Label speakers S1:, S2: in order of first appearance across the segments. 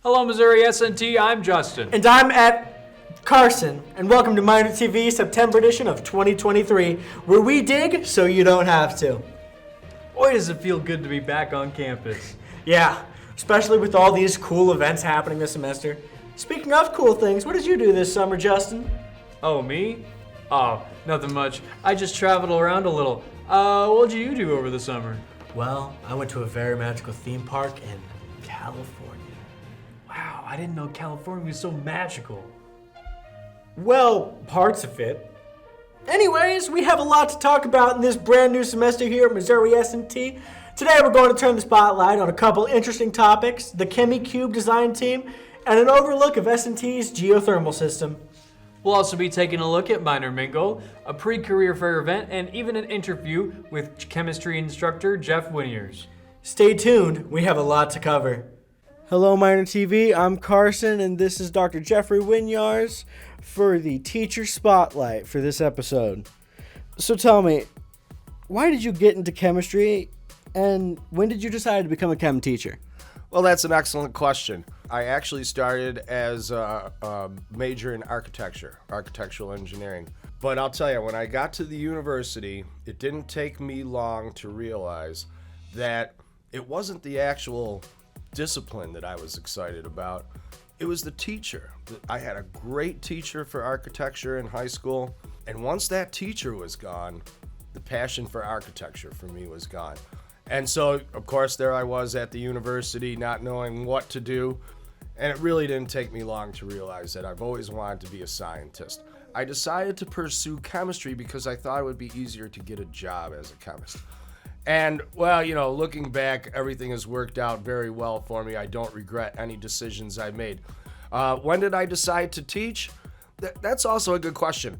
S1: Hello, Missouri S&T. I'm Justin.
S2: And I'm at Carson. And welcome to Minor TV September edition of 2023, where we dig so you don't have to.
S1: Boy, does it feel good to be back on campus.
S2: Yeah, especially with all these cool events happening this semester. Speaking of cool things, what did you do this summer, Justin?
S1: Oh, me? Oh, nothing much. I just traveled around a little. What did you do over the summer?
S2: Well, I went to a very magical theme park in California.
S1: Wow, I didn't know California was so magical.
S2: Well, parts of it. Anyways, we have a lot to talk about in this brand new semester here at Missouri S&T. Today we're going to turn the spotlight on a couple interesting topics, the ChemiCube design team, and an overlook of S&T's geothermal system.
S1: We'll also be taking a look at Minor Mingle, a pre-career fair event, and even an interview with chemistry instructor Jeff Winiers.
S2: Stay tuned, we have a lot to cover. Hello, Minor TV. I'm Carson, and this is Dr. Jeffrey Winyars for the Teacher Spotlight for this episode. So tell me, why did you get into chemistry, and when did you decide to become a chem teacher?
S3: Well, that's an excellent question. I actually started as a major in architectural engineering. But I'll tell you, when I got to the university, it didn't take me long to realize that it wasn't the actual discipline that I was excited about. It was the teacher. I had a great teacher for architecture in high school, and once that teacher was gone, the passion for architecture for me was gone. And so, of course, there I was at the university not knowing what to do, and it really didn't take me long to realize that I've always wanted to be a scientist. I decided to pursue chemistry because I thought it would be easier to get a job as a chemist. And, well, looking back, everything has worked out very well for me. I don't regret any decisions I made. When did I decide to teach? That's also a good question.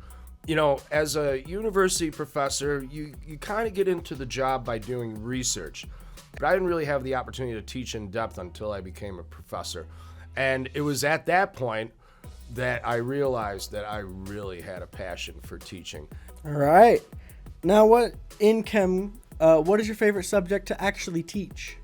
S3: As a university professor, you kind of get into the job by doing research. But I didn't really have the opportunity to teach in depth until I became a professor. And it was at that point that I realized that I really had a passion for teaching.
S2: All right. Now, what is your favorite subject to actually teach?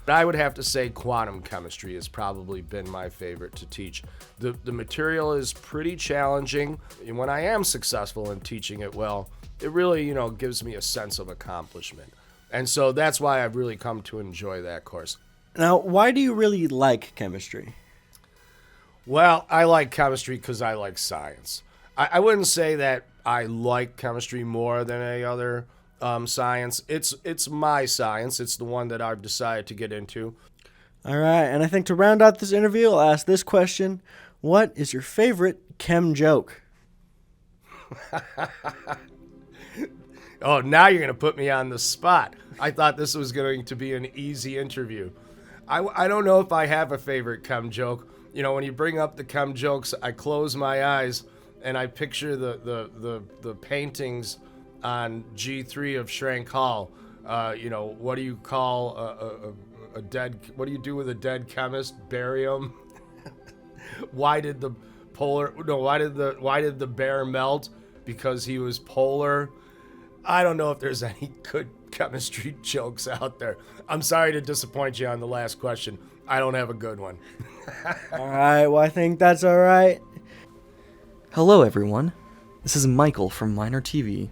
S3: I would have to say quantum chemistry has probably been my favorite to teach. The material is pretty challenging, and when I am successful in teaching it well, it really, gives me a sense of accomplishment. And so that's why I've really come to enjoy that course.
S2: Now, why do you really like chemistry?
S3: Well, I like chemistry because I like science. I wouldn't say that I like chemistry more than any other science. It's my science. It's the one that I've decided to get into.
S2: All right, and I think to round out this interview, I'll ask this question. What is your favorite chem joke?
S3: Oh, now you're going to put me on the spot. I thought this was going to be an easy interview. I don't know if I have a favorite chem joke. When you bring up the chem jokes, I close my eyes and I picture the paintings on G3 of Schrank Hall. What do you call a dead? What do you do with a dead chemist? Bury him. Why did the bear melt? Because he was polar. I don't know if there's any good chemistry jokes out there. I'm sorry to disappoint you on the last question. I don't have a good one.
S2: All right, well, I think that's all right.
S4: Hello, everyone. This is Michael from Minor TV,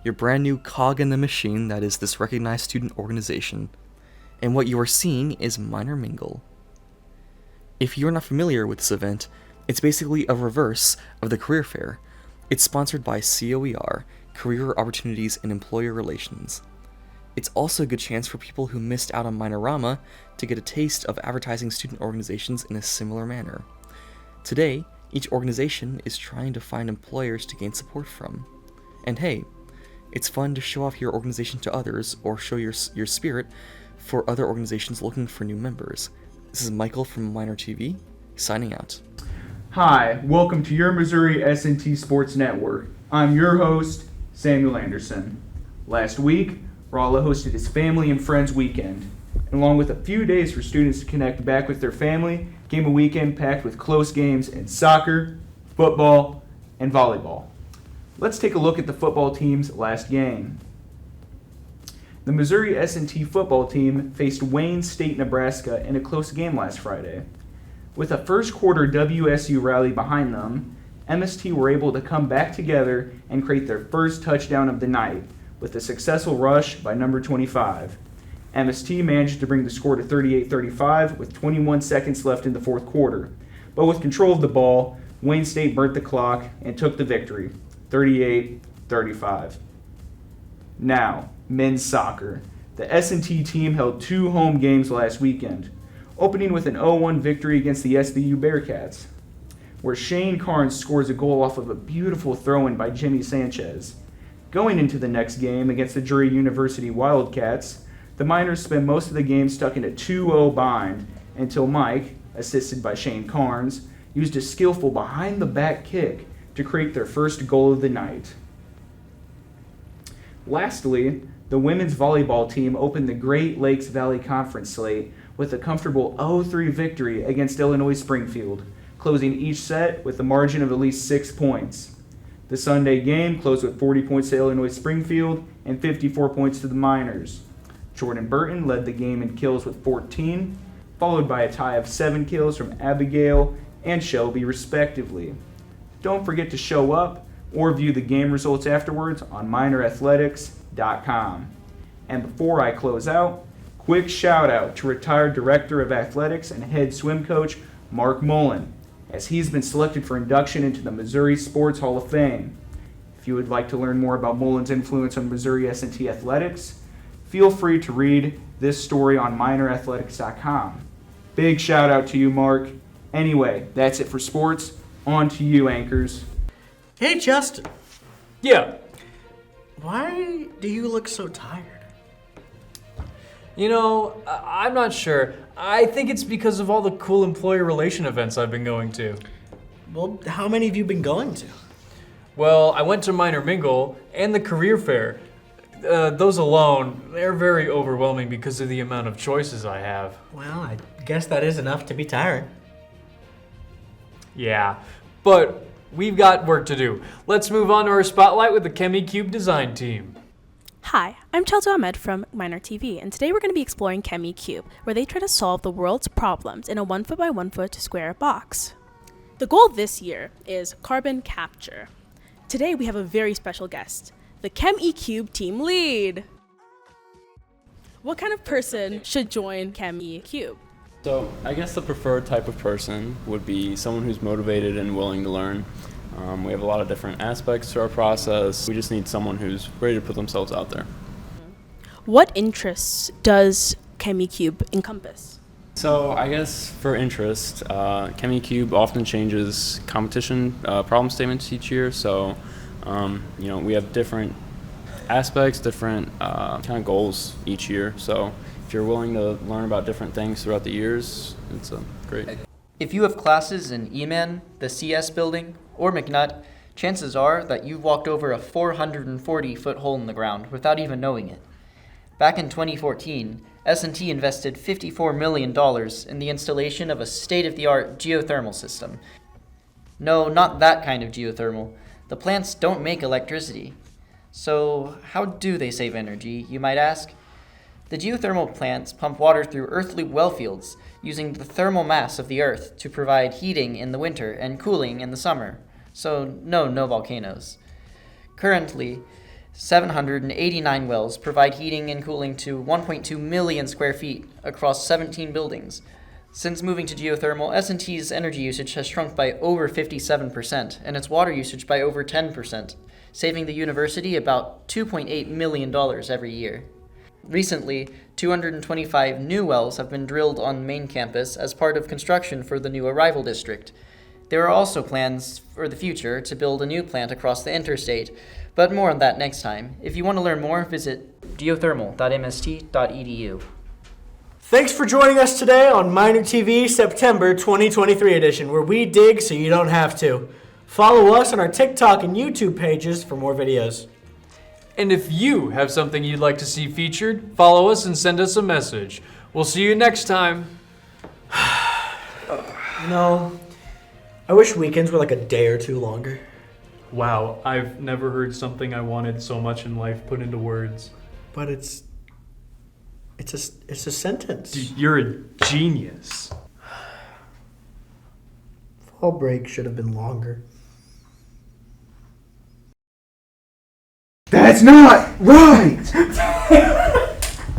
S4: your brand new cog in the machine that is this recognized student organization. And what you are seeing is Minor Mingle. If you're not familiar with this event, it's basically a reverse of the career fair. It's sponsored by COER, Career Opportunities and Employer Relations. It's also a good chance for people who missed out on Minorama to get a taste of advertising student organizations in a similar manner. Today, each organization is trying to find employers to gain support from. And hey, it's fun to show off your organization to others or show your spirit for other organizations looking for new members. This is Michael from Minor TV, signing out.
S5: Hi, welcome to your Missouri S&T Sports Network. I'm your host, Samuel Anderson. Last week, Rolla hosted his Family and Friends Weekend. And along with a few days for students to connect back with their family, came a weekend packed with close games in soccer, football, and volleyball. Let's take a look at the football team's last game. The Missouri S&T football team faced Wayne State, Nebraska in a close game last Friday. With a first quarter WSU rally behind them, MST were able to come back together and create their first touchdown of the night with a successful rush by number 25. MST managed to bring the score to 38-35 with 21 seconds left in the fourth quarter. But with control of the ball, Wayne State burnt the clock and took the victory, 38-35. Now, men's soccer. The S&T team held 2 home games last weekend, opening with an 0-1 victory against the SVU Bearcats, where Shane Carnes scores a goal off of a beautiful throw-in by Jimmy Sanchez. Going into the next game against the Drury University Wildcats, the Miners spent most of the game stuck in a 2-0 bind until Mike, assisted by Shane Carnes, used a skillful behind-the-back kick to create their first goal of the night. Lastly, the women's volleyball team opened the Great Lakes Valley Conference slate with a comfortable 0-3 victory against Illinois Springfield, closing each set with a margin of at least 6 points. The Sunday game closed with 40 points to Illinois Springfield and 54 points to the Miners. Jordan Burton led the game in kills with 14, followed by a tie of 7 kills from Abigail and Shelby respectively. Don't forget to show up or view the game results afterwards on MinerAthletics.com. And before I close out, quick shout out to retired Director of Athletics and head swim coach Mark Mullen, as he's been selected for induction into the Missouri Sports Hall of Fame. If you would like to learn more about Mullen's influence on Missouri S&T athletics, feel free to read this story on MinerAthletics.com. Big shout out to you, Mark. Anyway, that's it for sports. On to you, anchors.
S2: Hey, Justin.
S1: Yeah.
S2: Why do you look so tired?
S1: You know, I'm not sure. I think it's because of all the cool employer relation events I've been going to.
S2: Well, how many have you been going to?
S1: Well, I went to Miner Mingle and the career fair. Those alone, they're very overwhelming because of the amount of choices I have.
S2: Well, I guess that is enough to be tired.
S1: Yeah, but we've got work to do. Let's move on to our spotlight with the ChemiCube design team.
S6: Hi, I'm Chelsea Ahmed from Miner TV, and today we're going to be exploring ChemiCube, where they try to solve the world's problems in a 1 foot by 1 foot square box. The goal this year is carbon capture. Today we have a very special guest, the ChemiCube team lead. What kind of person should join ChemiCube?
S7: So I guess the preferred type of person would be someone who's motivated and willing to learn. We have a lot of different aspects to our process. We just need someone who's ready to put themselves out there.
S6: What interests does ChemiCube encompass?
S7: So I guess for interest, ChemiCube often changes competition problem statements each year. So we have different aspects, different kind of goals each year. So if you're willing to learn about different things throughout the years, it's great.
S4: If you have classes in EMAN, the CS building, or McNutt, chances are that you've walked over a 440-foot hole in the ground without even knowing it. Back in 2014, S&T invested $54 million in the installation of a state-of-the-art geothermal system. No, not that kind of geothermal. The plants don't make electricity. So how do they save energy, you might ask? The geothermal plants pump water through earth-loop well fields using the thermal mass of the earth to provide heating in the winter and cooling in the summer. So no volcanoes. Currently, 789 wells provide heating and cooling to 1.2 million square feet across 17 buildings. Since moving to geothermal, S&T's energy usage has shrunk by over 57% and its water usage by over 10%, saving the university about $2.8 million every year. Recently, 225 new wells have been drilled on main campus as part of construction for the new arrival district. There are also plans for the future to build a new plant across the interstate, but more on that next time. If you want to learn more, visit geothermal.mst.edu.
S2: Thanks for joining us today on Miner TV September 2023 edition, where we dig so you don't have to. Follow us on our TikTok and YouTube pages for more videos.
S1: And if you have something you'd like to see featured, follow us and send us a message. We'll see you next time.
S2: I wish weekends were like a day or two longer.
S1: Wow, I've never heard something I wanted so much in life put into words.
S2: But it's a sentence.
S1: You're a genius.
S2: football break should have been longer.
S5: That's not right!